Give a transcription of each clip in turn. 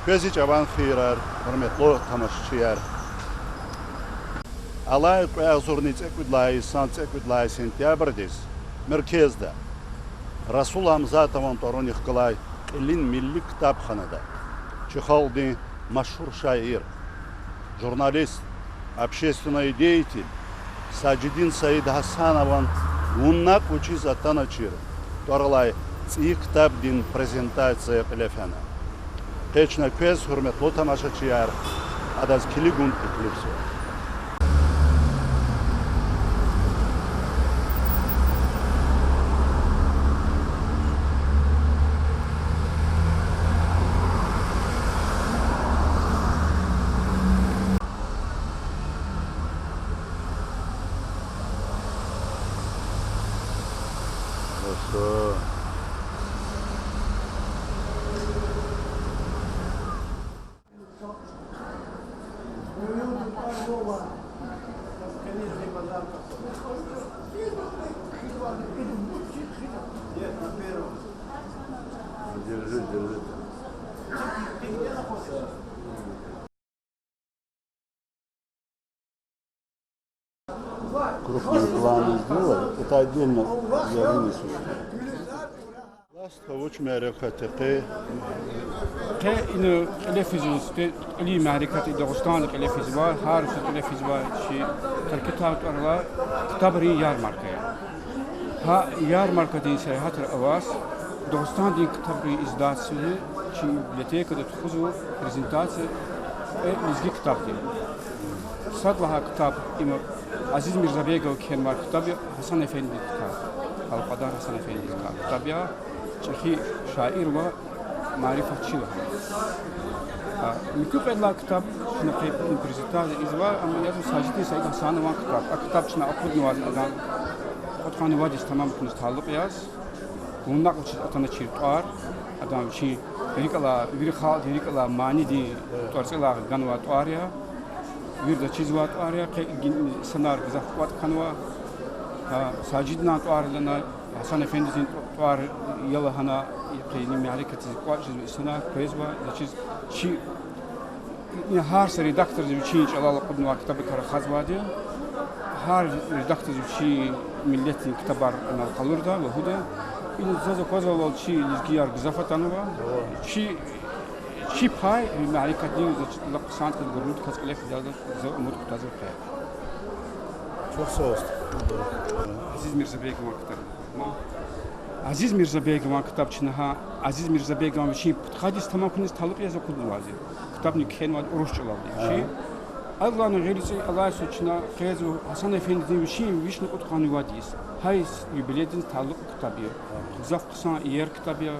Көзі жабан қиырар, құрметлі тамашачылар. Алай қойғызырны цекудлай, сан цекудлай сентябрдес, мерkezde. Расул Амзатован Тороних Калай, Элин Милли кітапханада. Чехалдин машхур шаир, журналист, общественный деятель, Саджидин Саид Хасанован, Уннак учиз Атаначир, Торлай, Ци кітапдин презентация Пелефена. Печна көз хурметлі тамашачылар, адаз килигун иклипсу. Хорошо. Держи. Крупный план сделай, это отдельно я вынесу. Ласта очень معرفة إنه التلفزيون اللي معركة داغستان التلفزيون هارس التلفزيون شيء تركتها ترى كتابري يار ماركة ها يار ماركة دين سياحات الأواس داغستان دين كتابري إزداد سنة شيء بيتيك ده تخوزو برزنتاسية نزجي كتاب دين صاد لها كتاب إما عزيز ميرزا بيغو كان مار كتاب حسن أفندي كتاب القدر حسن أفندي كتاب شيخي شاعر و معرفة شيء. مكتوب عندنا كتاب نقيب برزنتاج إزواء أما يجب ساجدين سعيد حسان وان كتاب. كتاب شنا أخذ نواز أدان أخذ خاني واجد تمام كنت تعلق ياز. ونقل شيء أتنا شيء طار أدان شيء يريك الله يريك خال يريك الله ماني دي طارس الله غنوا طاريا. يريد شيء وات طاريا كي سنار بزاف وات خانوا. ساجدنا طار لنا حسن أفندي طار يلا هنا قيني معركة قواجز السنة كويسوا لشيء شيء هار ريدكتور زوجين على قدنا كتاب كرخاز وادي هار ريدكتور زوجي ملتي كتابر أنا القلوردا وهدا إن زوج كوزا ولا شيء يزكيار جزافة أنا شيء باي معركة دي لقسانت الجرود كسكلف جالس زو مود كتازر كه Çok sağ عزيز ميرزا بيغ ما كتاب عزيز ميرزا بيغ ما كتاب شنها عزيز ميرزا بيغ ما شيء تخاديس تمام كنيس تعلق يا زكود نوازي كتابني كان واد أروش جلابي شيء الله نغيرسي الله سوتشنا خيزو حسن أفندي شيء ويش نقول خاني واديس هاي يبليدن تعلق كتابي زاف قصان إير كتابي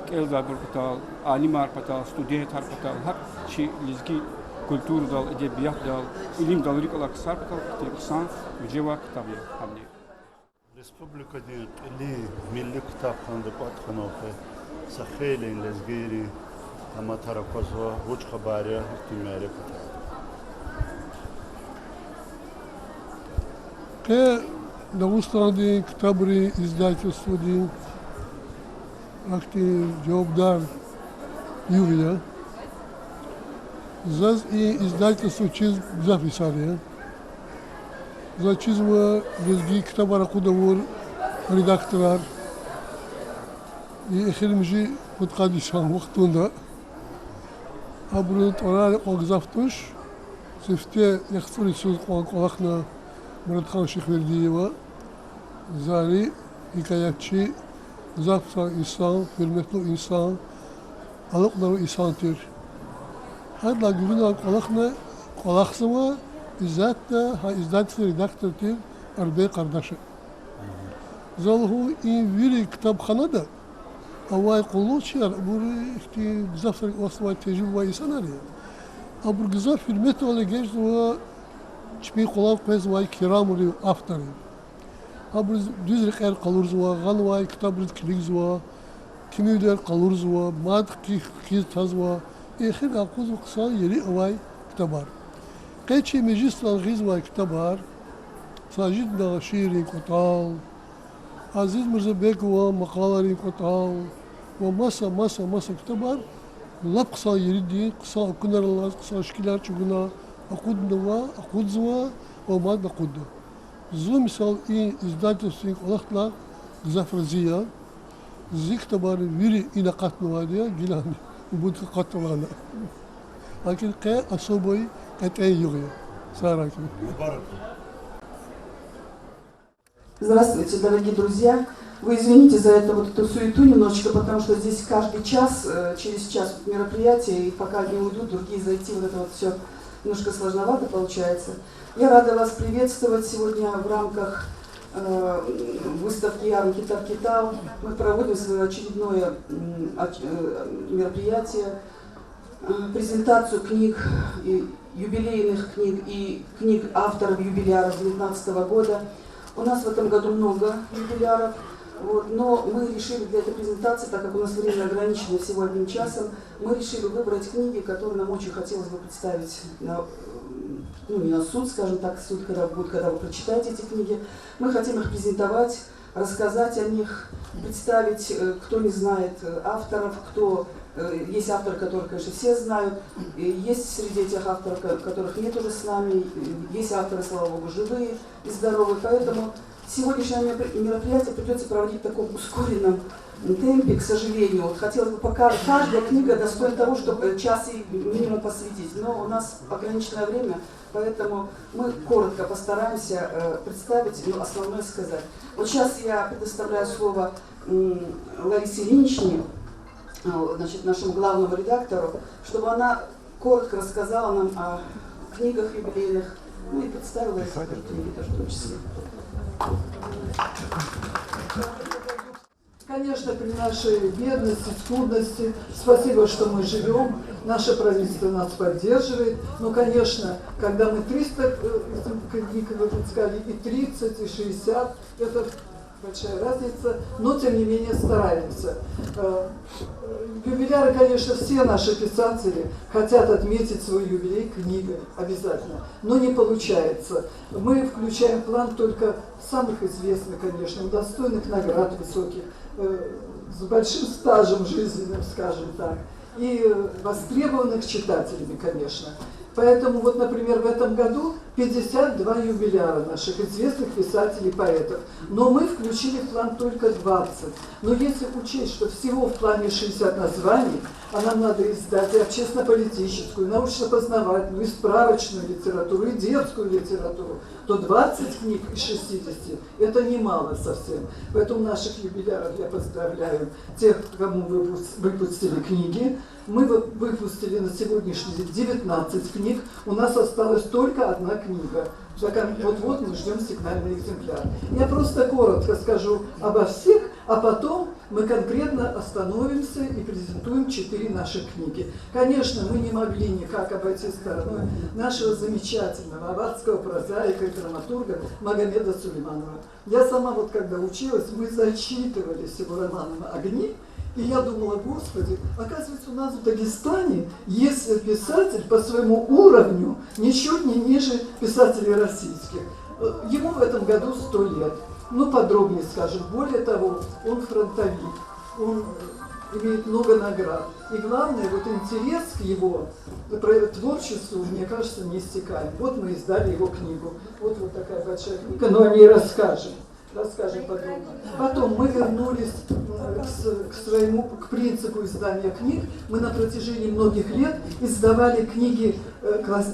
كيل دابر كتال عالمار كتال ستوديه تار كتال هر شيء لزكي كولتور دال أدبيات دال إليم دالريك الله كسر كتال قصان وجوا كتابي حبلي Республикада или Milli Kitapxonada Qatxanoqi Saxelin Lezgiri Amataraqozva Uch xabariya ihtimali Дагестан китабри издательство дин акти жавобдар Юрия заз и издательство чиз записали за чизва резги китабара кудавур редакторар и эхилмжи мутқадишан вақтунда абрут орали огзафтуш сифте яхфури суд қолақна Muratхан Şıkverdiyeва, Zari, hikayetçi, zapsa insan, hürmetli insan, alıkları insandır. Hatta güvün alıkla kolaksamı, izzat da, ha izzat redaktörtür, arbey kardeşi. Zalhu in viri kitapxanada, avay kuluçlar, bu işte zapsa osvay tecrübe insan arıyor. Abur güzel hürmet ola geçti o Çipi kolay kez vay kiram oluyor aftarı. Abi düzlük er kalırız var, gan vay kitabız kiliz var, kimi der kalırız var, mad ki taz var. Ehir akuz kısa yeri vay kitabar. Kaçı meclis algiz vay kitabar. Sajid da şiirin kotal. Aziz Mirza Bek var makalarin kotal. Ve masa kitabar. Lap kısa yeri değil, kısa okunalar, kısa şkiler çuguna, akudnova, akudzva, olmaz bakuddu. Zı misal in izdательстве olaklar, zafraziya, zik tabarı viri ina katnova diye gilani, bu katnova. Lakin kaya особой это югия. Сараки. Здравствуйте, дорогие друзья. Вы извините за эту суету немножечко, потому что здесь каждый час, через час мероприятие, и пока одни уйдут, другие зайти, вот это вот все немножко сложновато получается. Я рада вас приветствовать сегодня в рамках выставки Ярмарки Таркитал. Мы проводим свое очередное мероприятие, презентацию книг, юбилейных книг и книг авторов юбиляров 2019 года. У нас в этом году много юбиляров, вот, но мы решили для этой презентации, так как у нас время ограничено всего 1 часом, мы решили выбрать книги, которые нам очень хотелось бы представить не на суд, скажем так, суд когда будет, когда вы прочитаете эти книги. Мы хотим их презентовать, рассказать о них, представить, кто не знает авторов, есть авторы, которых, конечно, все знают, есть среди этих авторов, которых нет уже с нами, есть авторы, слава богу, живые и здоровые, поэтому сегодняшнее мероприятие придется проводить в таком ускоренном темпе, к сожалению. Вот хотелось бы пока каждая книга достойна того, чтобы час и минимум посвятить, но у нас ограниченное время, поэтому мы коротко постараемся представить, но основное сказать. Вот сейчас я предоставляю слово Ларисе Ильиничне, значит, нашему главному редактору, чтобы она коротко рассказала нам о книгах юбилейных, ну и представила эти книги тоже в том числе. Конечно, при нашей бедности, скудности, спасибо, что мы живем, наше правительство нас поддерживает. Но, конечно, когда мы 300 книг выпускали, и 30, и 60, это большая разница, но, тем не менее, стараемся. Юбиляры, конечно, все наши писатели хотят отметить свой юбилей книгой, обязательно, но не получается. Мы включаем в план только самых известных, конечно, достойных наград высоких, с большим стажем жизненным, скажем так, и востребованных читателями, конечно. Поэтому, вот, например, в этом году 52 юбиляра наших известных писателей, поэтов. Но мы включили в план только 20. Но если учесть, что всего в плане 60 названий, а нам надо издать и общественно-политическую, научно-познавательную, и справочную литературу, и детскую литературу, то 20 книг из 60 – это немало совсем. Поэтому наших юбиляров я поздравляю, тех, кому выпустили книги. Мы выпустили на сегодняшний день 19 книг, у нас осталась только 1 книга. Вот-вот мы ждем сигнальный экземпляр. Я просто коротко скажу обо всех, а потом мы конкретно остановимся и презентуем 4 наших книги. Конечно, мы не могли никак обойти стороной нашего замечательного аварского прозаика и драматурга Магомеда Сулейманова. Я сама, вот когда училась, мы зачитывались его романом «Огни», и я думала, Господи, оказывается, у нас в Дагестане есть писатель по своему уровню ничуть не ниже писателей российских. Ему в этом году 100 лет. Ну, подробнее скажем. Более того, он фронтовик, он имеет много наград. И главное, вот интерес к его творчеству, мне кажется, неиссякаем. Вот мы издали его книгу. Вот такая большая книга, но о ней расскажем подробно. Потом мы вернулись к принципу издания книг. Мы на протяжении многих лет издавали книги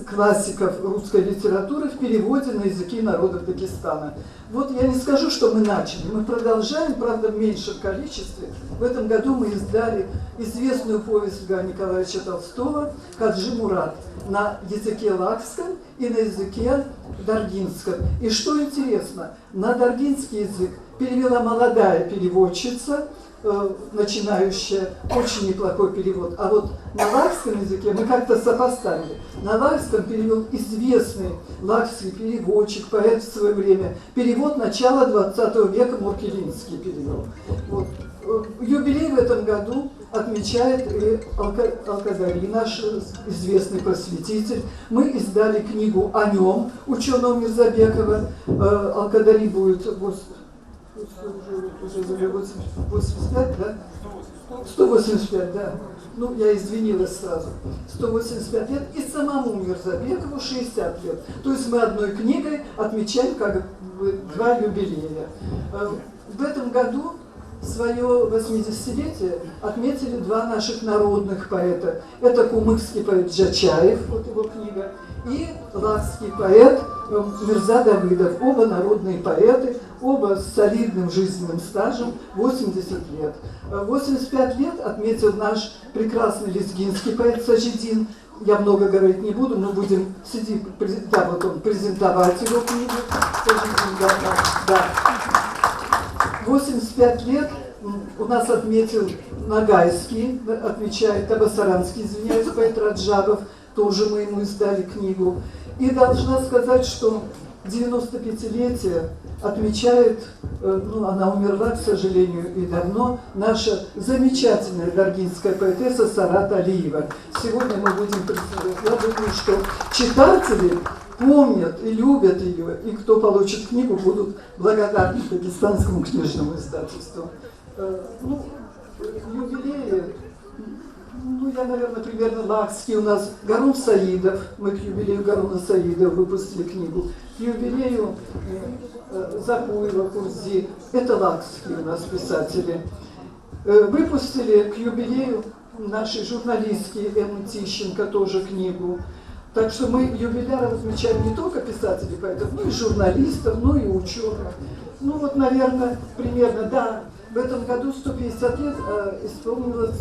классиков русской литературы в переводе на языки народов Дагестана. Вот я не скажу, что мы начали, мы продолжаем, правда, в меньшем количестве. В этом году мы издали известную повесть Льва Николаевича Толстого «Каджи Мурат» на языке лакском и на языке даргинском. И что интересно, на даргинский язык перевела молодая переводчица, начинающая, очень неплохой перевод. А вот на лакском языке мы как-то сопоставили. На лакском перевел известный лакский переводчик, поэт в свое время. Перевод начала 20 века Муркелинский перевел. Вот. Юбилей в этом году отмечает и Алкадари, наш известный просветитель. Мы издали книгу о нем, ученого Мирзабекова. Алкадари будет уже 85, да? 185, да. Ну, я извинилась сразу. 185 лет. И самому Мирзабекову 60 лет. То есть мы одной книгой отмечаем как бы 2 юбилея. В этом году свое 80-летие отметили 2 наших народных поэта. Это кумыкский поэт Джачаев, вот его книга, и лакский поэт Мирза Давыдов. Оба народные поэты, оба с солидным жизненным стажем, 80 лет. 85 лет отметил наш прекрасный лезгинский поэт Сажидин. Я много говорить не буду, мы будем сидеть, да, вот он, презентовать его книгу. Сажидин, да. 85 лет у нас отметил Ногайский, отмечает Табасаранский, извиняюсь, поэт Раджабов, тоже мы ему издали книгу. И должна сказать, что 95-летие отмечает, ну, она умерла, к сожалению, и давно, наша замечательная даргинская поэтесса Сарат Алиева. Сегодня мы будем представлять. Я думаю, что читатели помнят и любят ее, и кто получит книгу, будут благодарны Дагестанскому книжному издательству. Ну, юбилеи, ну, я, наверное, примерно лакский. У нас Гарун Саидов, мы к юбилею Гаруна Саидова выпустили книгу. К юбилею Закуева, Курзи, это лакские у нас писатели. Выпустили к юбилею нашей журналистки Эммы Тищенко тоже книгу. Так что мы юбиляров отмечаем не только писателей, поэтов, но и журналистов, но и ученых. Ну вот, наверное, примерно, да, в этом году 150 лет исполнилось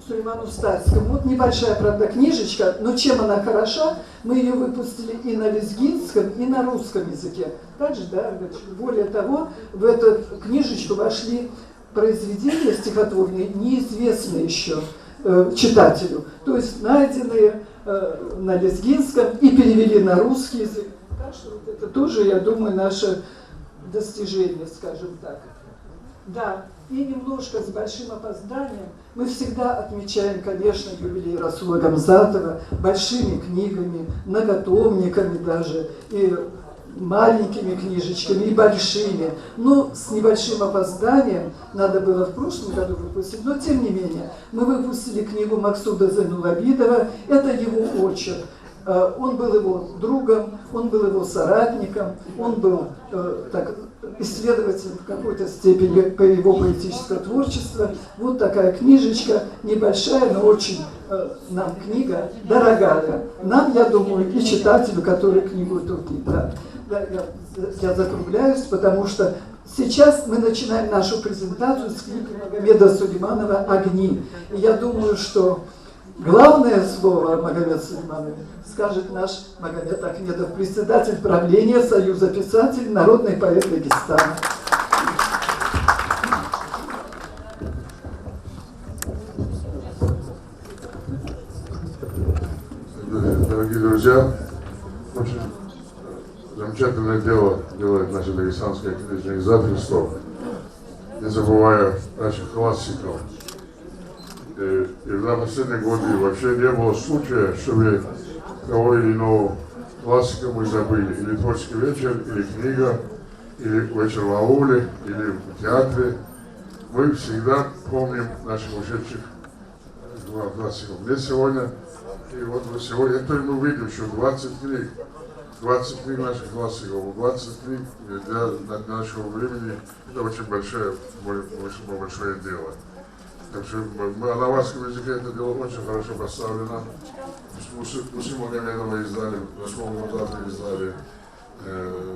Сулейману Старскому. Вот небольшая, правда, книжечка, но чем она хороша, мы ее выпустили и на лезгинском, и на русском языке. Также, да, более того, в эту книжечку вошли произведения стихотворные, неизвестные еще читателю, то есть найденные на лезгинском и перевели на русский язык. Так что вот это тоже, я думаю, наше достижение, скажем так. Да, и немножко с большим опозданием мы всегда отмечаем, конечно, юбилей Расула Гамзатова большими книгами, многотомниками даже, и маленькими книжечками, и большими. Но с небольшим опозданием надо было в прошлом году выпустить, но тем не менее. Мы выпустили книгу Максуда Зайнулабидова, это его очерк. Он был его другом, он был его соратником, он был так, исследователем в какой-то степени по его поэтического творчества. Вот такая книжечка, небольшая, но очень нам книга дорогая. Нам, я думаю, и читателю, который книгу тупит. Да. Я закругляюсь, потому что сейчас мы начинаем нашу презентацию с книги Магомеда Сулейманова «Огни». И я думаю, что главное слово о Магомеде Сулейманове скажет наш Магомед Ахмедов, председатель правления Союза писателей, народный поэт Дагестана. Дорогие друзья, очень замечательное дело делает наше дагестанское книжное издательство, не забывая наших классиков. И за последние годы вообще не было случая, чтобы того или иного классика мы забыли. Или творческий вечер, или книга, или вечер в ауле, или в театре. Мы всегда помним наших ушедших классиков. Мне сегодня, и вот сегодня мы видим, что 20 книг наших классиков, 20 книг для нашего времени, это очень большое дело. Так что на аварском языке это дело очень хорошо поставлено. Мусы Магомедова издали, Расулу Гамзатова издали,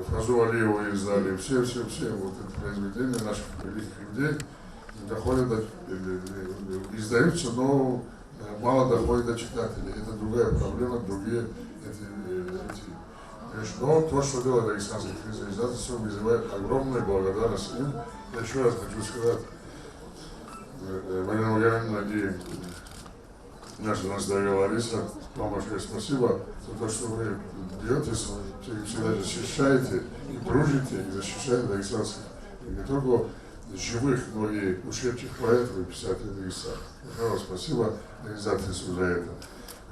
Фазу Алиеву издали, все вот эти произведения наших великих людей доходят издаются, но мало доходит до читателей. Это другая проблема, другие но то, что делает Дагестанское книжное издательство, вызывает огромную благодарность им. Я еще раз хочу сказать, Марина Магомедовна и наша настоящая Лариса, вам большое спасибо за то, что вы бьетесь, всегда защищаете и дружите, и защищаете дагестанских, не только живых, но и ушедших поэтов и писателей Дагестана. Большое спасибо организатору за это.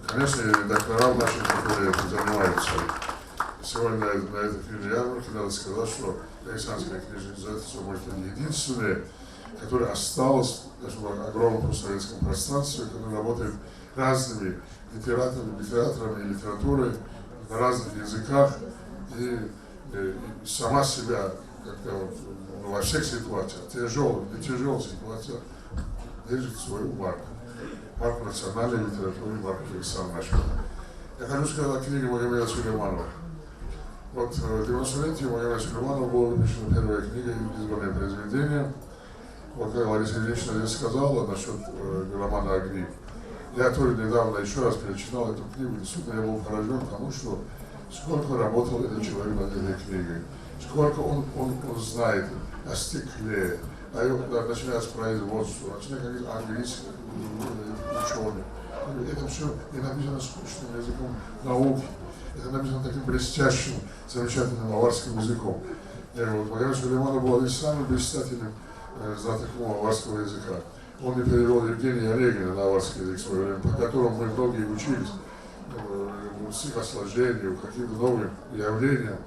Конечно, и редакторам нашим, которые этим занимаются. Сегодня на этой книжной ярмарке надо сказать, что Дагестанское книжное издательство, может, не единственное которое осталось даже в огромном постсоветском пространстве, которое работает разными литераторами и литературой на разных языках, и сама себя как-то во всех ситуациях, тяжелых, не тяжелых ситуациях, держит свою марку. Марку национальной литературы, марку Александра Нашева. Я хочу сказать о книге Магомеда Сулейманова. Вот в 90-летие Магомеда Сулейманова была выпущена первая книга «Избранное произведение». Вот как Лариса Ильинична здесь сказала насчет романа «Огни». Я тоже недавно еще раз перечитал эту книгу, действительно я был поражен тому, что сколько работал этот человек над этой книгой, сколько он знает о стекле, начиная с производства, начиная как английский ученый. Это все не написано скучным языком науки, это написано таким блестящим, замечательным аварским языком. Магомед Сулейманов был один из самых блистательных знатоков аварского языка. Он мне перевел Евгения Онегина на аварский язык в свое время, по которому мы многие учились, стихосложению, каким-то новым явлениям.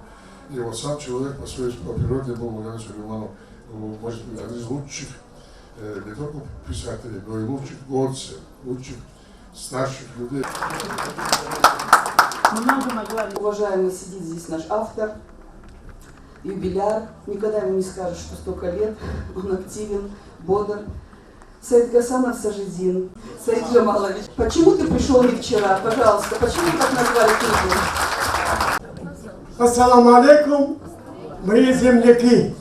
И вот сам человек по природе был Магомед Сулейманов, может быть, один из лучших не только писателей, но и лучших горцев, лучших старших людей. Уважаемый, сидит здесь наш автор, юбиляр, никогда ему не скажешь, что столько лет, он активен, бодр. Саид Гасанов Сажидин. Саид Джамалович, почему ты пришел не вчера? Пожалуйста, почему так назвали книгу? Ассаламу алейкум, мои земляки.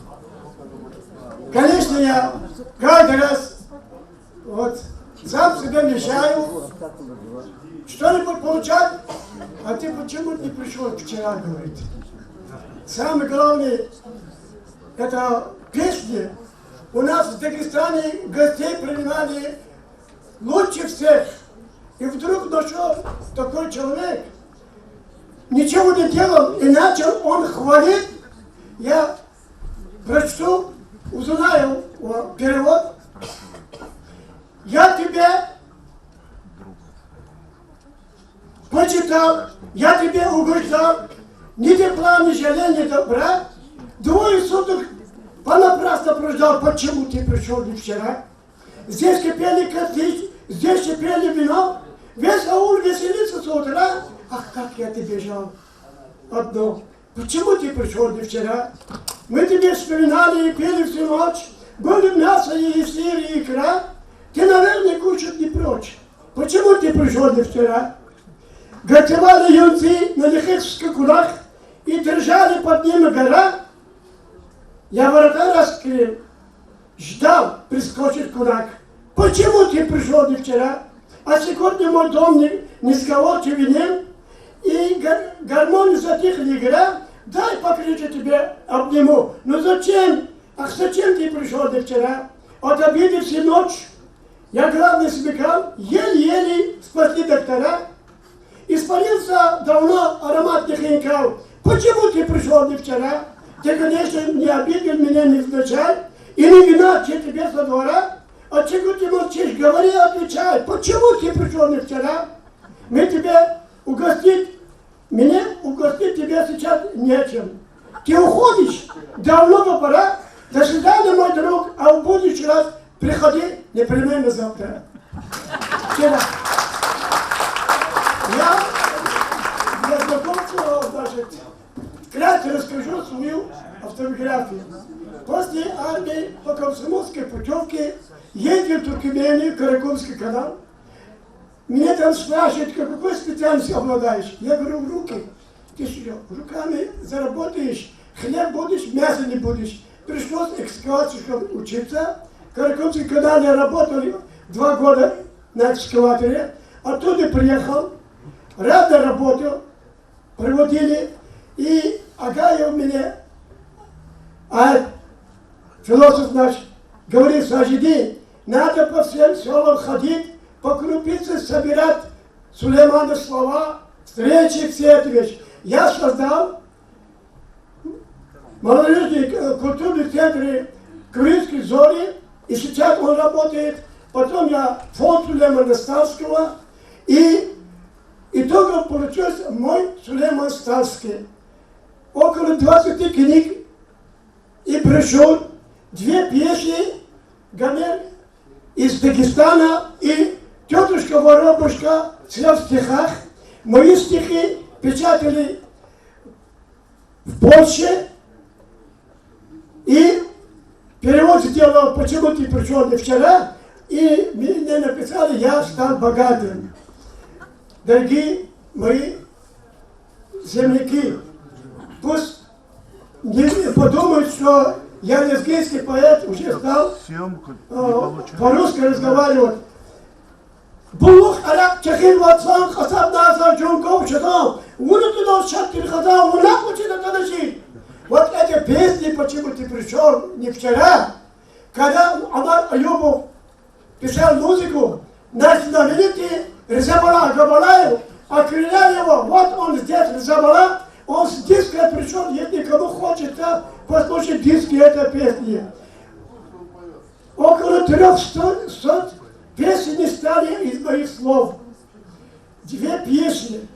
Конечно, я каждый раз вот сам себе мешаю что-нибудь получать, а ты почему не пришел вчера, говорит. Самое главное, это песни. У нас в Дагестане гостей принимали лучше всех. И вдруг нашел такой человек, ничего не делал, и начал он хвалить. Я прочту, узнаю перевод. Я тебя почитал, я тебе угождал, ни тепла, ни жаления, ни добра. 2 суток понапрасну прождал, почему ты пришел не вчера. Здесь кипели котлы, здесь кипели вино, весь аул веселится с утра. Ах, как я тебе жал одно. Почему ты пришел не вчера? Мы тебе вспоминали и пели всю ночь, были мясо и сыр и икра. Ты, наверное, кушать не прочь. Почему ты пришел не вчера? Готовали юнцы на лихих скакунах и держали под ними гора. Я ворота раскрыл, ждал, прискочит кунак. Почему ты пришел не вчера? А сегодня мой дом не сколочевенен, и гармонию затихли игра. Дай покричу тебе, обниму. Ну зачем? Ах, зачем ты пришел не вчера? От обеда всю ночь я главный смекал, еле-еле спасли доктора. Испарился давно ароматных хинкал. Почему ты пришел не вчера? Ты, конечно, не обидел меня невзначай, и не виноват тебе со двора. А чего ты молчишь? Говори, отвечай. Почему ты пришел не вчера? Мы тебя угостить, меня угостить тебя сейчас нечем. Ты уходишь, давно бы пора. До свидания, мой друг, а в будущий раз приходи непременно завтра. Вчера. Я для знакомства, значит, вкратце расскажу свою автобиографию. После армии по комсомольской путевке ездил в Туркмению, Каракумский канал. Меня там спрашивают, какой специальностью обладаешь? Я говорю, в руки. Ты что, руками заработаешь, хлеб будешь, мясо не будешь. Пришлось экскаваторщиком учиться. В Каракумском канале работал 2 года на экскаваторе. Оттуда приехал, рада работал, приводили. И Агаев меня, философ наш, говорит, Сажидин, надо по всем селам ходить, по крупице собирать Сулейманов слова, встречи, все эти вещи. Я создал молодежный культурный центр Крымской зори, и сейчас он работает. Потом я фонд Сулеймана Сталского, и итогом получился мой Сулейман Сталский. Около 20 книг и брошюр, 2 песни, Ганер из Дагестана и тетушка Воробушка в стихах. Мои стихи печатали в Польше. И перевод сделал «Почему ты пришел не вчера?» И мне написали «Я стал богатым». Дорогие мои земляки, пусть не подумают, что я лезгийский поэт, уже стал по-русски разговаривать. Булух араб чахил ватсан хасаб наза джунков шатам. Унутудов шаттир хазам, унак учит танаши. Вот эти песни «Почему ты пришел не вчера», когда Амар Аюбов писал музыку, наш знаменитый Резабала Габалаев окрылял его, вот он здесь Резабала, он с диска пришел, если кому хочется послушать диски этой песни. Около 300 песен стали из моих слов. 2 песни,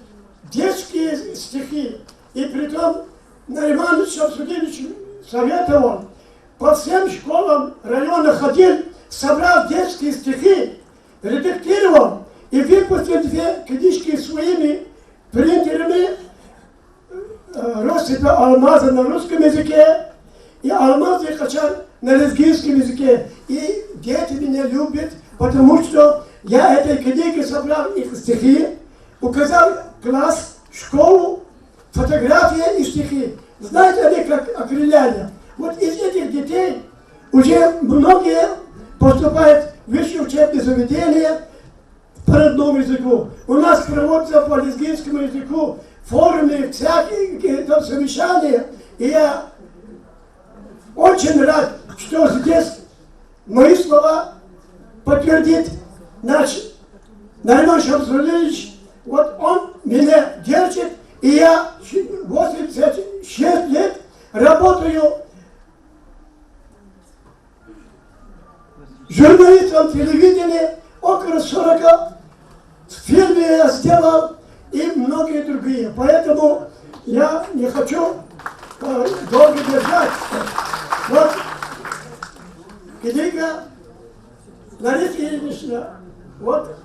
детские стихи, и притом Нариман Шамсудинович советовал, по всем школам района ходил, собрал детские стихи, редактировал и выпустил 2 книжки своими принтерами россыпи алмаза на русском языке и алмаз и хачан на лезгийском языке. И дети меня любят, потому что я этой книги собрал их стихи, указал класс, школу, фотография и стихи. Знаете они как окрыляли? Вот из этих детей уже многие поступают в высшее учебное заведение по родному языку. У нас проводятся по лезгинскому языку форумы, всякие там совещания. И я очень рад, что здесь мои слова подтвердит наш Нариман Шамсудинович. Вот он меня держит. И я 86 лет работаю журналистом телевидения, около 40 фильмов я сделал и многие другие. Поэтому я не хочу долго держать. Вот книга Лариса Ильинична. Вот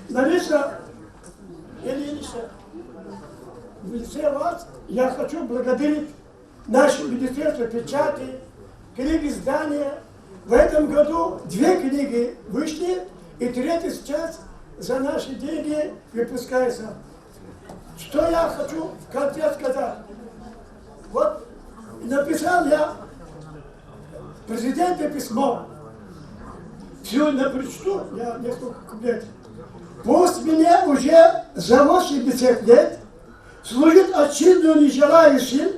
Лариса Ильинична. В лице вас я хочу благодарить наше Министерство печати, книги издания. В этом году 2 книги вышли, и 3-я сейчас за наши деньги выпускается. Что я хочу в конце сказать? Вот написал я президенту письмо. Сегодня прочту, я несколько куплетов. Пусть мне уже за 80 лет служит отчизну не желающим,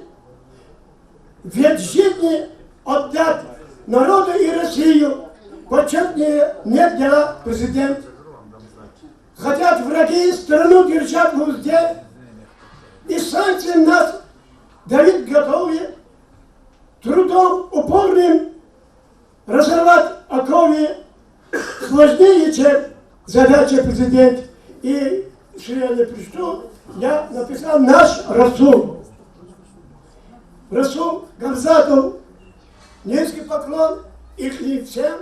ведь жизни отдать народу и Россию почетнее нет дела президент. Хотят враги страну держать в узде, и санкции нас давить готовы, трудом упорным разорвать оковы сложнее, чем задача президент. И что я не прочту, я написал наш Расул. Расул Гамзатов, низкий поклон их всем.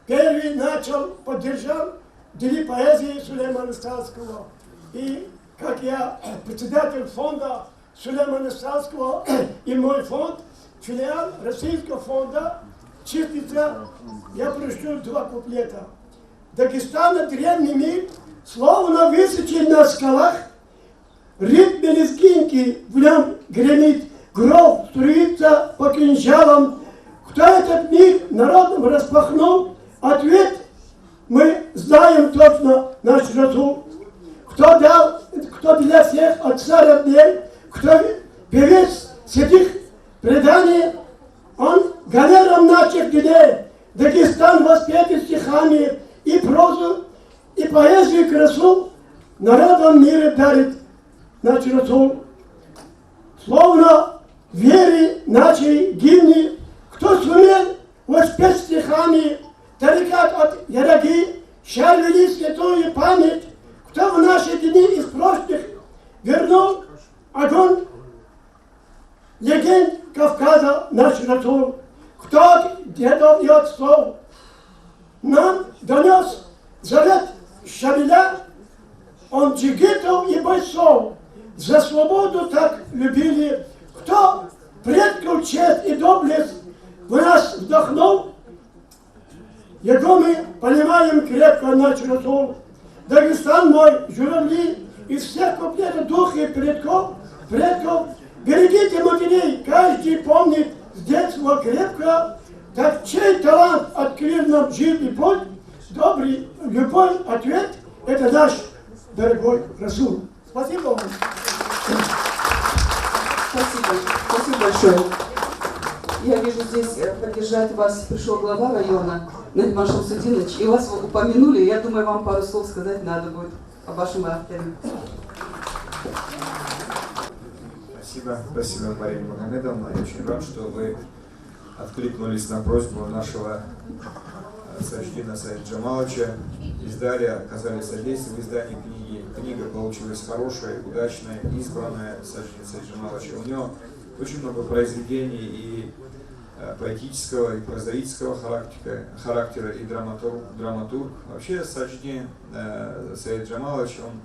Первый начал, поддержал дни поэзии Сулеймана Сталского. И как я председатель фонда Сулеймана Сталского и мой фонд, филиал Российского фонда, числится, я прочту 2 куплета. Дагестана древний мир, словно высечен на скалах, ритм лезгинки в нем гремит, гром струится по кинжалам. Кто этот мир народом распахнул? Ответ мы знаем точно, наш Расул. Кто дал, кто для всех отца родней, кто певец святых преданий, он галером наших дней Дагестан воспетый стихами и прозу, и поэзию, и красу народам мира дарит наш Расул. Словно вере нашей гимне, кто сумел воспеть стихами тарикат от Яраги, ща вели святую память, кто в наши дни из прошлых вернул огонь легенд Кавказа наш Расул. кто дедов и отцов нам донес завет Шамиля, он джигитов и бойцов за свободу так любили, кто предков честь и доблесть в нас вдохнул, его мы понимаем крепко наш Расул. Дагестан мой, журавли, из всех куплетов дух и предков, берегите матерей, каждый помнит с детства крепко, так чей талант открыл нам жизнь и путь, добрый, любой ответ, это наш дорогой Расул. Спасибо вам. Спасибо большое. Я вижу здесь поддержать вас пришел глава района Нариман Шамсудинович, и вас упомянули, я думаю, вам пару слов сказать надо будет о вашем авторе. Спасибо, Мария Магомедовна. Я очень рад, что вы откликнулись на просьбу нашего Саджидина Саида Джамаловича. Издали, оказали содействие в издании книги. Книга получилась хорошая, удачная, избранная Саджидина Саида Джамаловича. У него очень много произведений и поэтического, и прозаического характера, и драматург. Вообще Саджидин Саид Джамалович, он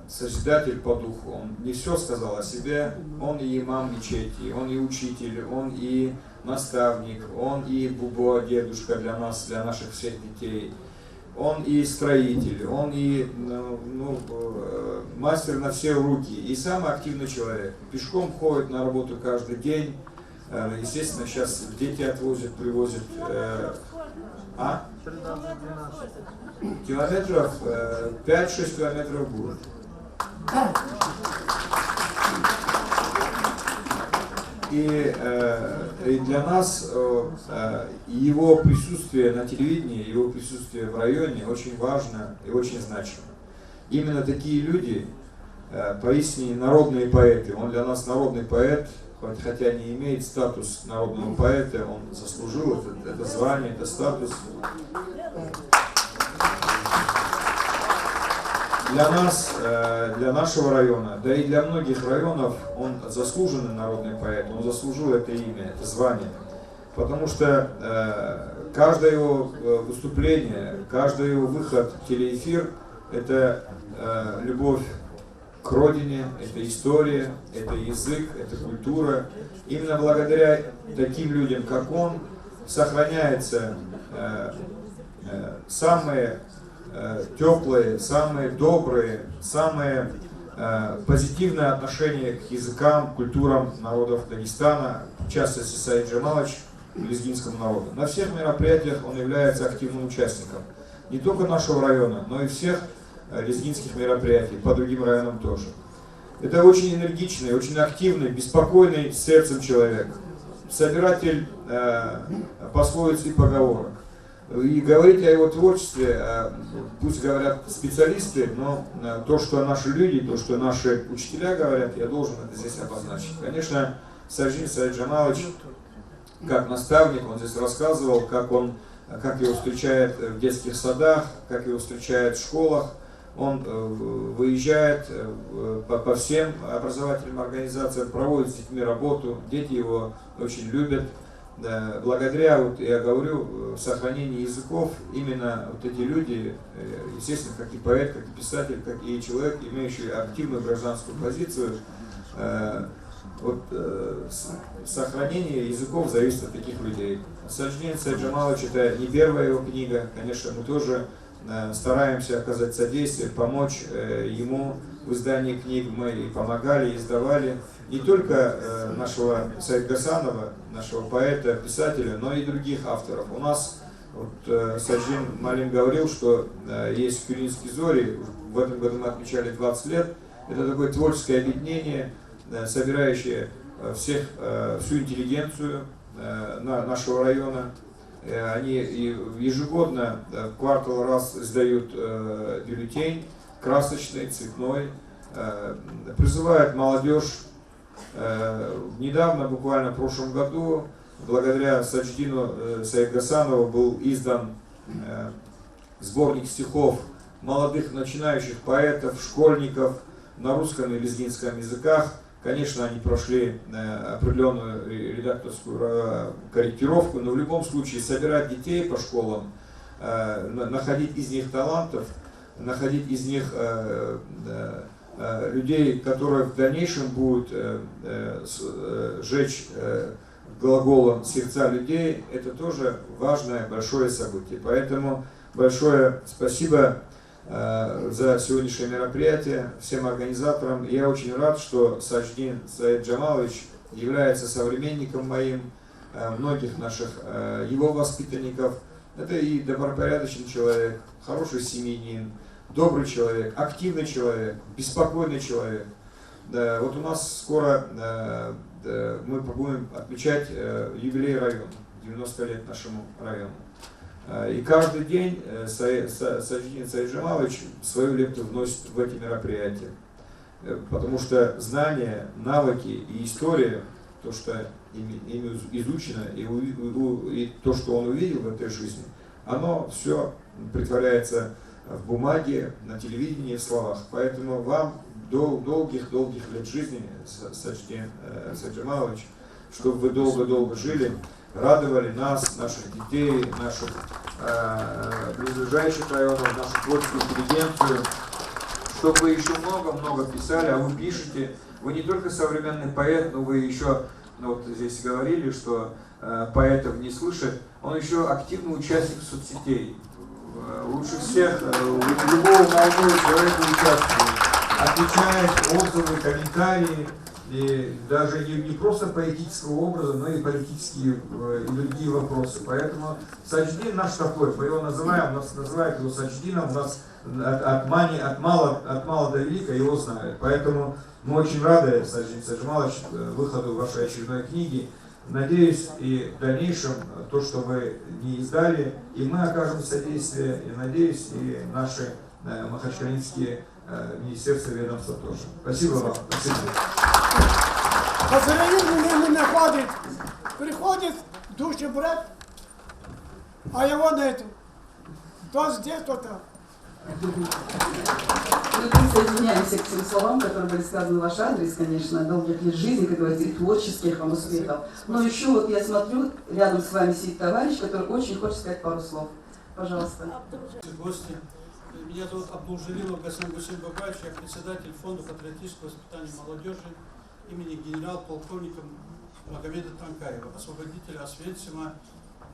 созидатель по духу, он не все сказал о себе, он и имам мечети, он и учитель, он и наставник, он и бубо, дедушка для нас, для наших всех детей, он и строитель, он и мастер на все руки, и самый активный человек. Пешком ходит на работу каждый день, естественно, сейчас дети отвозят, привозят, километров 5-6 километров будет. И для нас его присутствие на телевидении, его присутствие в районе очень важно и очень значимо. Именно такие люди, поистине народные поэты, он для нас народный поэт, хотя не имеет статус народного поэта, он заслужил это звание, это статус. Для нас, для нашего района, да и для многих районов, он заслуженный народный поэт, он заслужил это имя, это звание. Потому что каждое его выступление, каждый его выход в телеэфир – это любовь к родине, это история, это язык, это культура. Именно благодаря таким людям, как он, сохраняются самые теплые, самые добрые, самые позитивные отношения к языкам, культурам народов Дагестана, в частности Саид Джамалович, лезгинскому народу. На всех мероприятиях он является активным участником не только нашего района, но и всех лезгинских мероприятий, по другим районам тоже. Это очень энергичный, очень активный, беспокойный сердцем человек, собиратель пословиц и поговорок. И говорить о его творчестве, пусть говорят специалисты, но то, что наши люди, то, что наши учителя говорят, я должен это здесь обозначить. Конечно, Саджидин Саид Джамалович, как наставник, он здесь рассказывал, как его встречают в детских садах, как его встречают в школах. Он выезжает по всем образовательным организациям, проводит с детьми работу, дети его очень любят. Благодаря, вот я говорю, сохранению языков, именно вот эти люди, естественно, как и поэт, как и писатель, как и человек, имеющий активную гражданскую позицию, сохранение языков зависит от таких людей. Саджидин Саид Джамалович — это не первая его книга, конечно, мы тоже стараемся оказать содействие, помочь ему в издании книг. Мы и помогали, и издавали не только нашего Саида Гасанова, нашего поэта, писателя, но и других авторов. У нас, вот, Саджидин Малим говорил, что есть Кюринские зори, в этом году мы отмечали 20 лет. Это такое творческое объединение, собирающее всю интеллигенцию нашего района. Они ежегодно, в квартал раз издают бюллетень, красочный, цветной, призывают молодежь. Недавно, буквально в прошлом году, благодаря Саджидину Саиду Гасанову был издан сборник стихов молодых начинающих поэтов, школьников на русском и лезгинском языках. Конечно, они прошли определенную редакторскую корректировку, но в любом случае собирать детей по школам, находить из них талантов, находить из них людей, которые в дальнейшем будут жечь глаголом сердца людей, это тоже важное большое событие. Поэтому большое спасибо за сегодняшнее мероприятие всем организаторам. Я очень рад, что Саджидин Саид Джамалович является современником моим, многих наших его воспитанников. Это и добропорядочный человек, хороший семьянин, добрый человек, активный человек, беспокойный человек. Да, вот у нас скоро мы будем отмечать юбилей района, 90 лет нашему району. И каждый день Саджидин Саид Джамалович свою лепту вносит в эти мероприятия. Потому что знания, навыки и история, то, что ими изучено, и то, что он увидел в этой жизни, оно все притворяется в бумаге, на телевидении, в словах. Поэтому вам долгих лет жизни, Саджидин Саид Джамалович, чтобы вы долго-долго жили, радовали нас, наших детей, наших близлежащих районов, нашу творческую интеллигенцию, чтобы вы еще много-много писали, а вы пишете. Вы не только современный поэт, но вы еще, ну, вот здесь говорили, что поэтов не слышат, он еще активный участник соцсетей. Лучше всех, любого молодого человека участвует, отвечает отзывы, комментарии. И даже не просто поэтического образа, но и политические и другие вопросы. Поэтому Саджидин наш такой, мы его называем, нас называют его Саджидином, у нас от мала до велика его знают. Поэтому мы очень рады, Саджидин Саид Джамалович, выходу вашей очередной книги. Надеюсь, и в дальнейшем то, что вы не издали, и мы окажем содействие, и надеюсь, и наши махачкалинские министерства и ведомства тоже. Спасибо вам. Спасибо. Пацаны не находит, приходит в душе брат, а его нету. То здесь, то там. Мы присоединяемся к тем словам, которые были сказаны в ваш адрес, конечно, долгих лет жизни, как говорится, и творческих вам успехов. Но еще вот я смотрю, рядом с вами сидит товарищ, который очень хочет сказать пару слов. Пожалуйста. Гости. Меня зовут Абдулжалилов Гасан Гусейн Бабаевич, я председатель фонда патриотического воспитания молодежи имени генерал-полковника Магомеда Танкаева, освободителя Освенцима.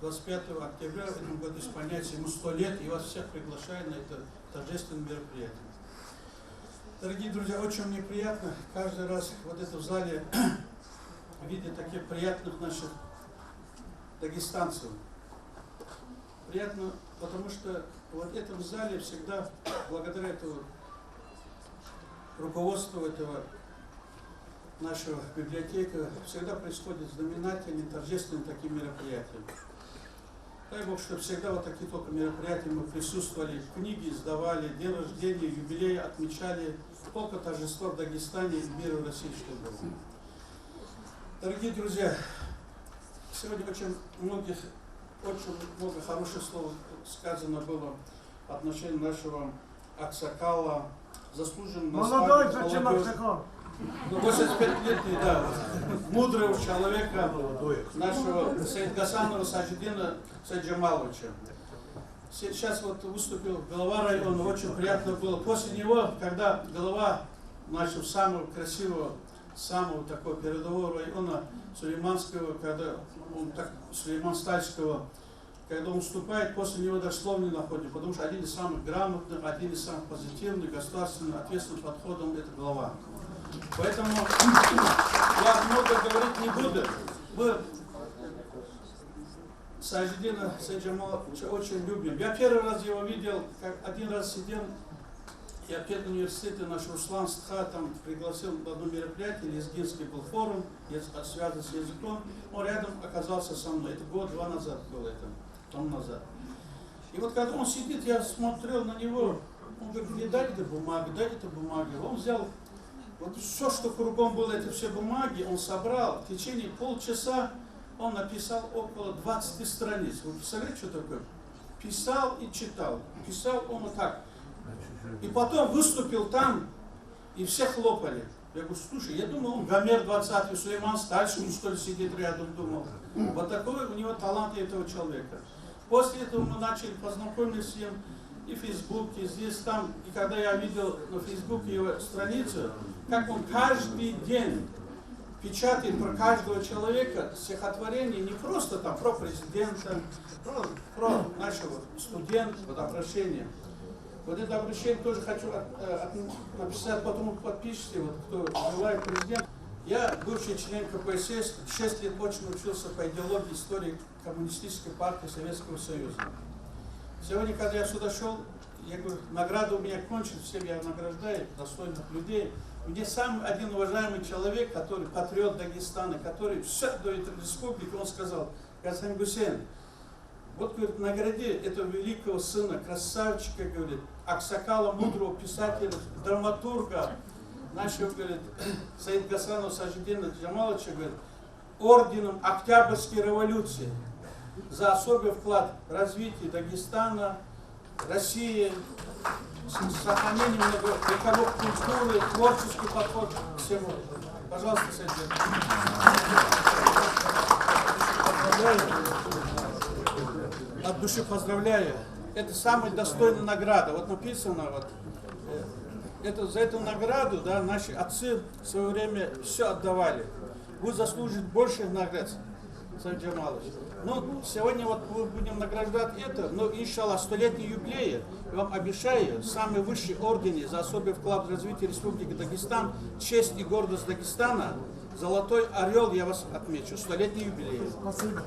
25 октября в этом году исполняется ему 100 лет, и вас всех приглашаю на это торжественное мероприятие. Дорогие друзья, очень мне приятно каждый раз вот это в зале видеть таких приятных наших дагестанцев. Приятно, потому что вот в этом зале всегда, благодаря этому руководству этого нашего библиотека, всегда происходят знаменательные, торжественные такие мероприятия. Дай Бог, чтобы всегда вот такие только мероприятия мы присутствовали, книги издавали, день рождения, юбилеи отмечали, только торжество в Дагестане и мир в России, чтобы было. Дорогие друзья, сегодня очень много хороших слов сказано было в отношении нашего аксакала, заслуженного Молодой, зачем аксакал? 85-летний, да, мудрого человека, нашего Саид Гасанова Саджидина Саид Джамаловича. Сейчас вот выступил глава района, очень приятно было. После него, когда глава нашего самого красивого, самого такого передового района Сулейманского, когда он так, Сулейман-Стальского, когда он выступает, после него даже слов не находит, потому что один из самых грамотных, один из самых позитивных, государственных, ответственных подходов это глава. Поэтому я много говорить не буду. Мы Саджидина Саид Джамаловича очень любим. Я первый раз его видел, как один раз сидел, я в педуниверситете наш Руслан Стха там пригласил на одно мероприятие, лезгинский был форум, связан с языком, он рядом оказался со мной. Это год-два назад было это, том назад. И вот когда он сидит, я смотрел на него, он говорит, мне дай эту бумагу, дай эту бумагу. Он взял вот все, что кругом было, это все бумаги, он собрал. В течение полчаса он написал около 20 страниц. Вы представляете, что такое? Писал и читал. Писал он вот так. И потом выступил там, и все хлопали. Я говорю, слушай, я думал, он Гомер 20-й, Сулейман Старший, что ли, сидит рядом, думал. Вот такой у него талант этого человека. После этого мы начали познакомиться с ним и в Фейсбуке, и здесь, там. И когда я видел на Фейсбуке его страницу, как он каждый день печатает про каждого человека стихотворение, не просто там про президента, про нашего студента, вот обращение. Вот это обращение тоже хочу написать, потом подпишите, вот, кто желает президент. Я бывший член КПСС, 6 лет очень учился по идеологии истории Коммунистической партии Советского Союза. Сегодня, когда я сюда шел, я говорю, награда у меня кончилась, всем я награждаю достойных людей. Мне самый один уважаемый человек, который патриот Дагестана, который все до этой республики, он сказал, Гасан Гусейн, вот, говорит, награди этого великого сына, красавчика, говорит, Аксакала, мудрого писателя, драматурга, нашего, говорит, Саид Гасанова Сажидина Джамаловича, говорит, орденом Октябрьской революции за особый вклад в развитие Дагестана, России, сохранение многовековой культуры, творческий подход к всему. Пожалуйста, Саид. От души поздравляю. Это самая достойная награда. Вот написано, вот, за эту награду, да, наши отцы в свое время все отдавали. Вы заслужите больше наград, Саид Джамалович. Ну, сегодня вот мы будем награждать это, но, иншаллах, 100-летний юбилей, я вам обещаю, самый высший орден за особый вклад в развитие Республики Дагестан, честь и гордость Дагестана, Золотой Орел, я вас отмечу, 100-летний юбилей. Спасибо.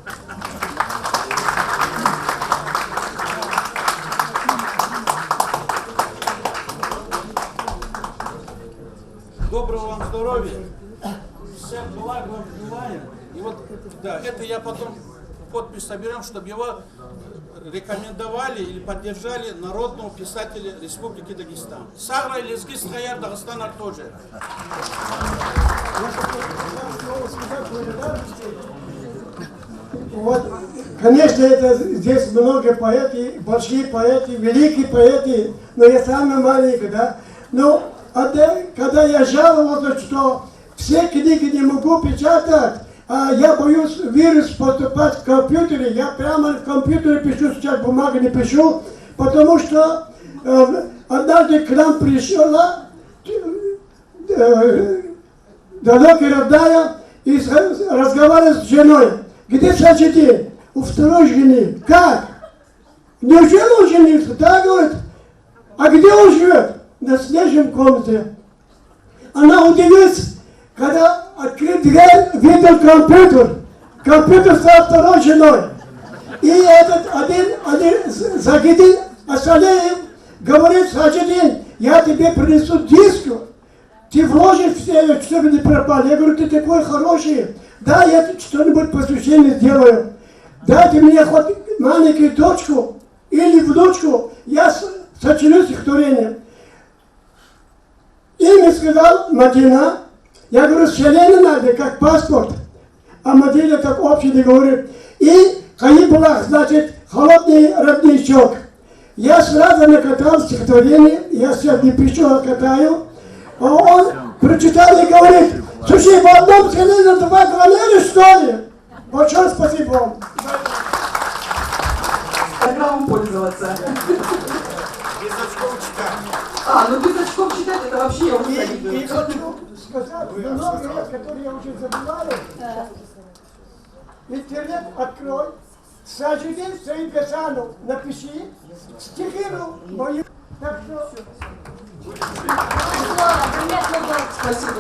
Доброго вам здоровья, всех благ вам желаю. И вот, да, это я потом подпись соберем, чтобы его рекомендовали или поддержали народного писателя Республики Дагестан. Сагра и Лезги Схаяр Дагестан тоже. Вот, конечно, это здесь много поэты, большие поэты, великие поэты, но я самый маленький, да. Но когда я жаловался, что все книги не могу печатать, а я боюсь вирус поступать в компьютере, я прямо в компьютере пишу, сейчас бумагу не пишу, потому что однажды к нам пришла далекая родная и разговаривала с женой. Где Саджидин? У второй жены. Как? Неужели он женился? Да, говорит. А где он живет? На снежном комнате. Она удивилась, когда открыл дверь, видел компьютер. Компьютер со второй женой. И этот один Загидин Асалеев говорит, Саджидин, я тебе принесу диск, ты вложишь все, чтобы не пропал. Я говорю, ты такой хороший. Да, я что-нибудь посвящение сделаю. Дайте мне хоть маленькую дочку или внучку, я сочиню стихотворение. Имя сказал Мадина. Я говорю, селение надо, как паспорт. А Мадина как общий говорит. И Хаибулах, значит, холодный родничок. Я сразу накатал стихотворение, я сейчас не пишу, а катаю. А он прочитал и говорит, слушай, в одном селении два гранеры, что ли? Большое спасибо вам. Программу пользоваться. Без очков читать. Ну без очков читать, это вообще я уже И хочу сказать, много лет, которые я уже забываю. Интернет открой, Саджидин Саид Гасанов напиши, стихи мои. Так что...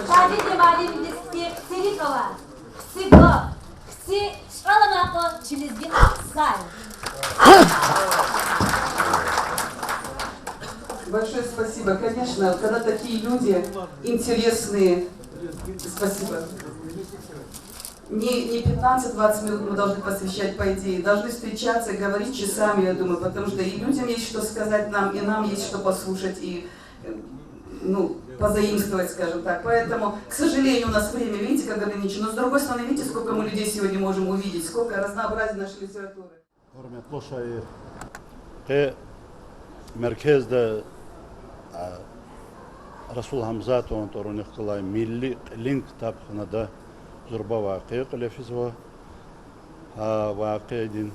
Sadece validesi Serikova, Ksigo, Ksi Шкаламако Челезгин Сай. Большое спасибо. Конечно, когда такие люди интересные, спасибо. Не 15-20 минут мы должны посвящать, по идее. Должны встречаться, говорить часами, я думаю, потому что и людям есть что сказать нам, и нам есть что послушать, и позаимствовать, скажем так. Поэтому, к сожалению, у нас время, видите, как ограничено. Но с другой стороны, видите, сколько мы людей сегодня можем увидеть, сколько разнообразия нашей литературы. Hürmetli şair, merkezde Расул Хамзат он тороних калай милли линк тапхнада зурба вақи қилефизва вақи дин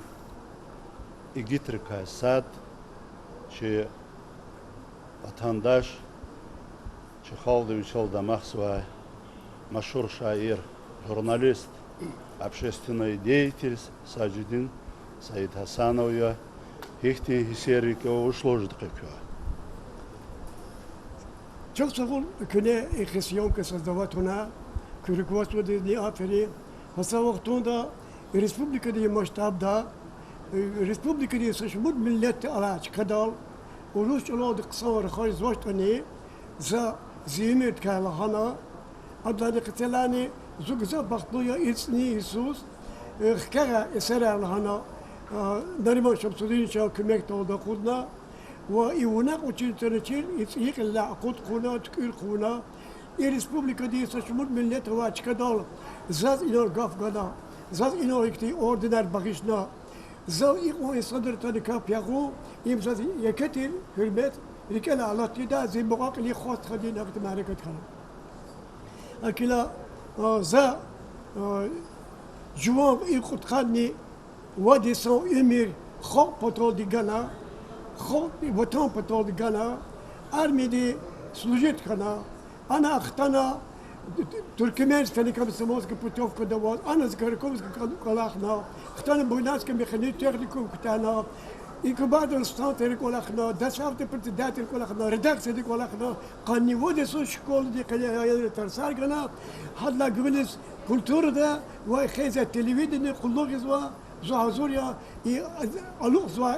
игитрика сад че атандаш че халдович Алдамахсва машур шаир, журналист, общественный деятель Саджидин Саид Хасановя хихтин хисерика услужит какая. Çok sağ ol. Köle ekresyon que sazdavatuna, que rukosu de ni aferi. Hasa vaktunda Respublika de maştabda, Respublika de saçmut millet alaç kadal, uluş oladı kısa ve khariz vaktani, za zimet kalahana, adları kıtelani, zugza baklıya içni İsus, kara esera lahana, nariman şapsudin şa kömekte oldu kudna, ويوناق وتشيل يتسيق لا قط قونا تكير قونا الريسبوبليكا دي سشمود ملت واش كدال زاد إنو قاف قدا زاد إنو يكتي أوردينار باقيشنا زاد إنو يصدر تانيكا بياغو يمزاد يكتير هرمت ركنا على تدا زي مقاق اللي خواست خدين أكت معركة خلا أكلا زا جواب يقود خاني وادي سو إمير خوب بطول دي غانا خود وطن پتول گنا ارمیدی سلوجت کنا انا اختنا ترکمنستانی که بسموز که پتوف کدوات انا زکرکوز که کلاخنا اختنا بوناس که میخنی تکنیکو کتانا اینکوباد استان تریکولاخنا دستافت پرتدات تریکولاخنا رداکس تریکولاخنا قانی ود سو شکول دی قلی ترسار گنا حالا گونس کلتور ده و خیزه تلویزیون خلوقز و زهزوریا الوغ زوا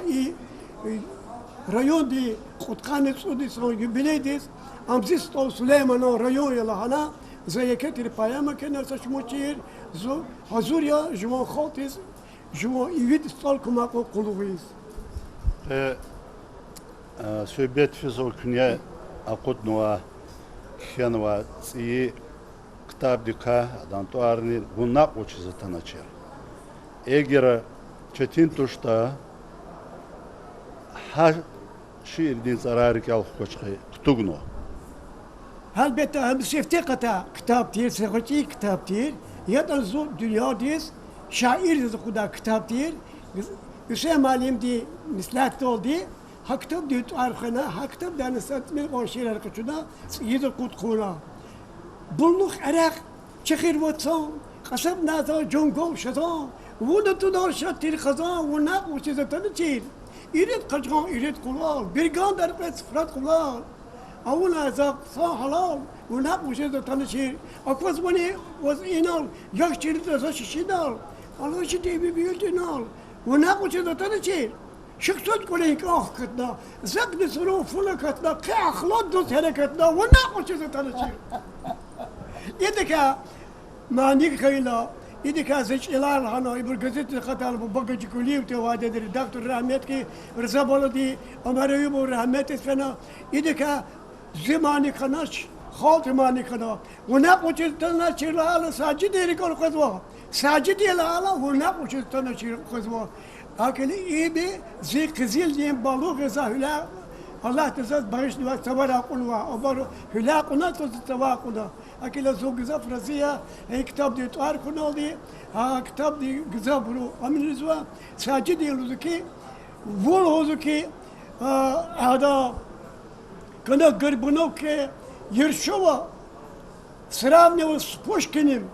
رایون دی خودخانه سودی سون یوبیلیدیس امزیستو سلیمانو رایون یلهانا زیکتی پیام کنه سشموچیر زو حضوریا جوان خالتیز جوان ایوید سال کماکو قلویز. سویت فیزول کنیا اقود نوا خنوا سی کتاب دیکا دانتوارنی گونا اوچیز تناچر. اگر چتین توشتا her şiirdin zararı ki alkoçkı tutugno. Elbette hem seftekata kitap değil, seftekati kitap değil. Ya da zor dünya değil, şair de kuda kitap değil. Hüseyin Malim di mislat oldu. Haktab di arxana, haktab da nesatmel o şeyler kaçına yedir kutkuna. Bulluk Irak, çekir vatsan, kasab nada Congo şadan. Vuda tudar şatir kazan, vunak uçizatan çir. İret kaçan, iret kulal. Bir gandar pes fırat kulal. Avuna zak sağ halal. Vunak uçizatan çir. Akvaz bani vaz inal. Yak çirit asa şişinal. Allah şidi bir büyütünal. Vunak uçizatan çir. شخصت کنی که آخ کتنا زد سرو فول کتنا که اخلاق دوست هر کتنا و نه خوشی تنشی ایده که معنی خیلی ایده که ازش الان هنو ایبر گزیت خطال با بگی کلیو تو واده در دکتر رحمت کی رضا بالدی امروی با رحمت اسفنا ایده که زمانی کناش خالت مانی کنا و نه خوشی تنشی لال ساجدی ریکار خدوا ساجدی لال و نه خوشی تنشی خدوا Akıllı iyi bir zikzil diyeyim balık zahüla Allah tezat barış nüva sabara kulva obar hüla kuna toz tava kuna akıllı zor güzel fraziya kitap diye tuar kuna oldu ha kitap diye güzel bunu amin rizva sadece diyoruz ki vol oldu ki ada kana garbunov ki yerşova сравнивал с Пушкиным.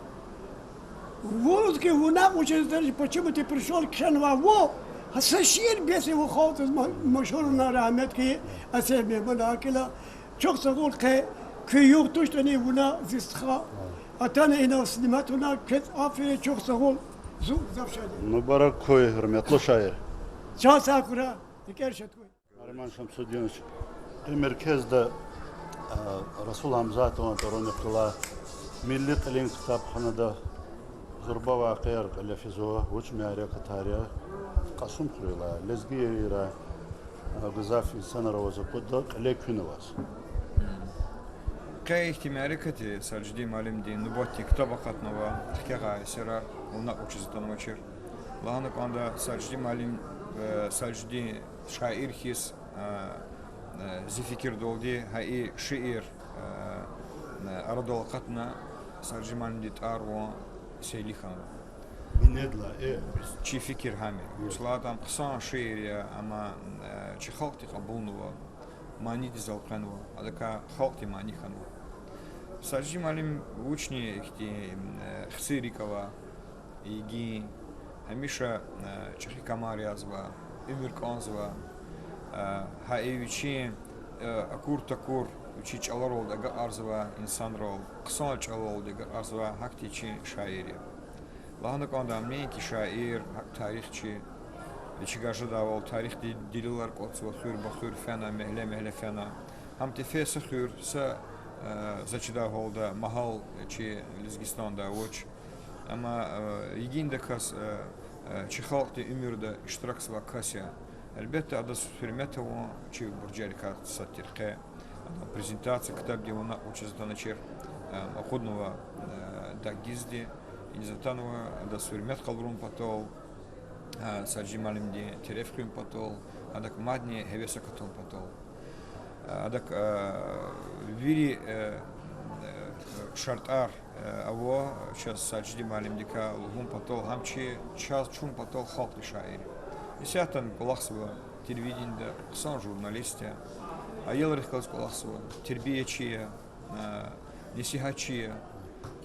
Володки вона учитель, почему ты пришел к Шанваву, а сошир без его хода машор на рахметки, а себе манакила, чок сагул к юг точно не вона зистха, а та не ина снимать вона кет афире чок сагул зу завшади. Ну баракой, hürmetli şair. Час акура, дикер шаткой. Arman Şamsuddinoviç, merkezde Rasul Hamzat'ın torunikla Milli Tilin Kitapxanada Zurba Vaqiyar Lefizoa, uç meyareka tarihe Kasım kuruyla, lezgiyera gızaf insan aravazı kudda lekünü var. Кай ихтимярикати сальжди малимди нуботти китобақатнова хикаға сера уна учизатанмачир лана канда сальжди малим сальжди шаир хис зификир долди хаи шиир أردولقتنا سرجمان دي تارو سيليخان بندلا چی فکر همه سلاتام قصان شعر اما چی خلقتی قبولنو مانی دزالقنو adaka خلقتی مانی خنو سرجمالیم وچنی اختی خسیریکوا ایگی همیشه چخی کماریازوا امرکانزوا ها ایوچی اکور تکور چی چالرول دگر ارزوا انسان رول قصان چالرول دگر ارزوا حقتی چی شاعری لحنك عندهم نيكي شاعر تاريخي اللي جاجا داول تاريخ ديلر قدس وخير بخير فانا مهله فانا هم تفيس خير س زچدا هولدا محل چي لزغستان دا وچ اما يجين دكاس چي خلق دي امردا اشتراك سوا كاسيا البته ادس فيرمته چي برجالكا ساتيرقه презентация كتاب دي ونا учезда начер اخذنوا دا гизди Инзатанова да сурмет қалрун патол, саджималим ди терефхим патол, адак мадни хевеса катол патол. Адак вири шартар аво час саджималим дика лгун патол, хамчи час чун патол халк шаир. Исятан колахсова телевидение ксан журналисте, а елрих калс колахсова тербиячия, несихачия.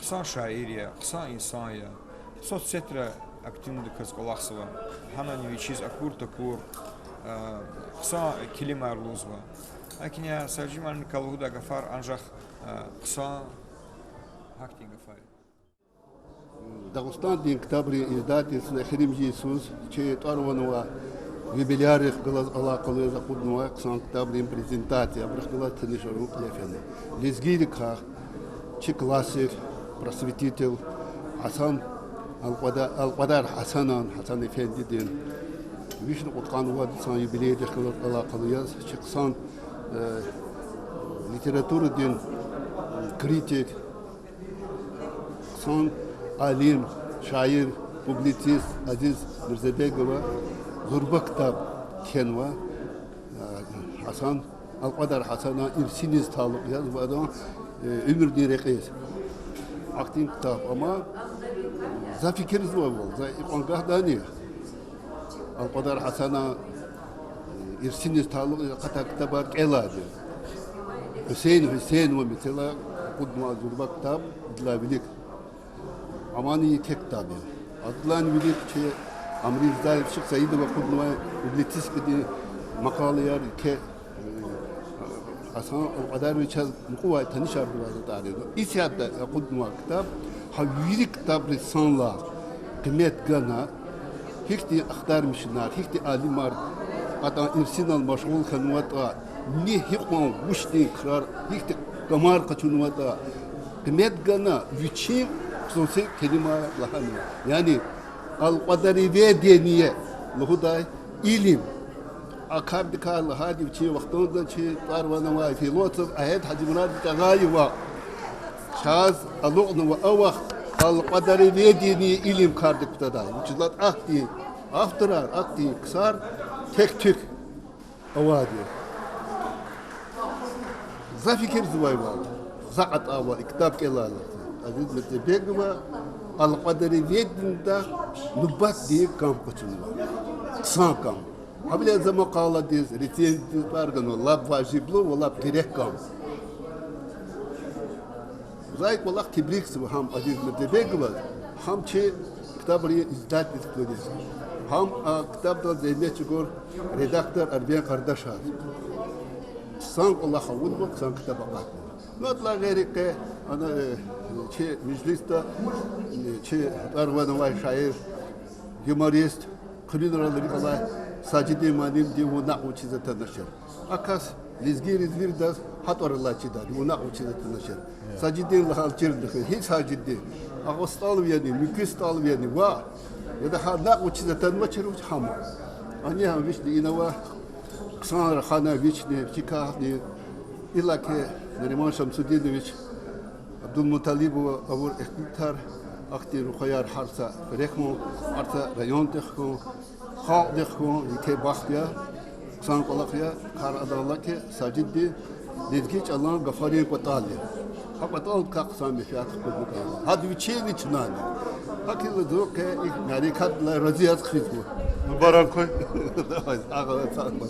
Қсан шаирия, қсан инсания, соцсетра активный каз колахсова, хана невичиз акур такур, қсан килимар лузва. Акиня саджимал Николауда Гафар анжах қсан хакти Гафари. Дагыстан дин китабри издательство Хрим Иисус, че тарванова юбилярих глаз алакалы закуднова қсан китабри презентация, брахгала тнишару плефен. Лезгирика, че классик просветитель Хасан Ал-Кадар Хасан Эфендидин Вишну Кутканова сан юбилей дехлар алакалыяз чыксан литература дин критик сан алим шаир публицист Азиз Мирзабекова Гурба китаб кенва Хасан Ал-Кадар Хасана ирсиниз талып язбадан ömür direkiz. Aktin kitap ama za fikiriz var bol. Za iqangah dani. Al-Qadar Hasana irsiniz taluq qata kitabar qeladi. Hüseyin ve mesela qudma zurba kitab idlabilik. Amani tek kitabı. Adlan bilik ki Amri Zayif Şeyh Said ve qudma iblitis kidi makaliyar ke Hasan Al-Qadar ve çaz muqwa tanışar bu tarihi. İsiyat qudma kitab haviri kitab lisanla kıymet gana hikti aktarmışlar, hikti alimar ata irsinal meşgul kanwata ni hikman wuşti krar hikti kamar kaçunwata kıymet gana viçi sonse kelime lahani. Yani Al-Qadari ve deniye luhuday ilim akabdikal hadi viçi vaxtında çi tarvana ve filosof ayet hacimrat tagaywa şaz aluqnu ve awaq Al-Qadari ve deniye ilim kardık taday. Uçlat ahdi aftırar akdi kısar tek tük avadi. Za fikir zuvay var. Zaqat ava kitap kelal. Aziz Mutebegwa Al-Qadari vedinda nubat diye kamp kaçınıyor. Kısa kamp. Habile zaman kala diz retiyen pargano lab vaciblu ve lab gerek kamp. Zayk walak tibrik su ham Aziz Mutebegwa ham çe kitabı izdat ettikleri. Ham kitapta zeyne çıkıyor redaktör Arbiyan kardeşler. Sank Allah havud bu sank kitaba kat. Notla gerike ana çe mecliste çe arvana vay şair humorist kılınraları Allah Sacidi madim di bu nak uçize tanışır. Akas lizgir da hat orla çida bu nak uçize tanışır. Sacidi lahal çirdi hiç sacidi. Ağustal yani müküstal yani va ya da ha nak uçize tanışır uç ham. Ani ham vişli inava kısa khana vişni çikahni illa ki Neriman Şamsuddinoviç Abdülmuttalib ve Abur İhtitar akti ruhayar harsa rekmo arta rayon tekho xalq dekho ke baxya san qolaqya kar adallah ki Sacidi Dedgiç Allah'ın gafariyen kotali. Hakikaten kak sami fiyat kuduk. Hadi bir şey ni çınani. Hakikaten duru ke ilk narikatla raziyat kfizgu. Mübarek koy. Ağabey sağlık.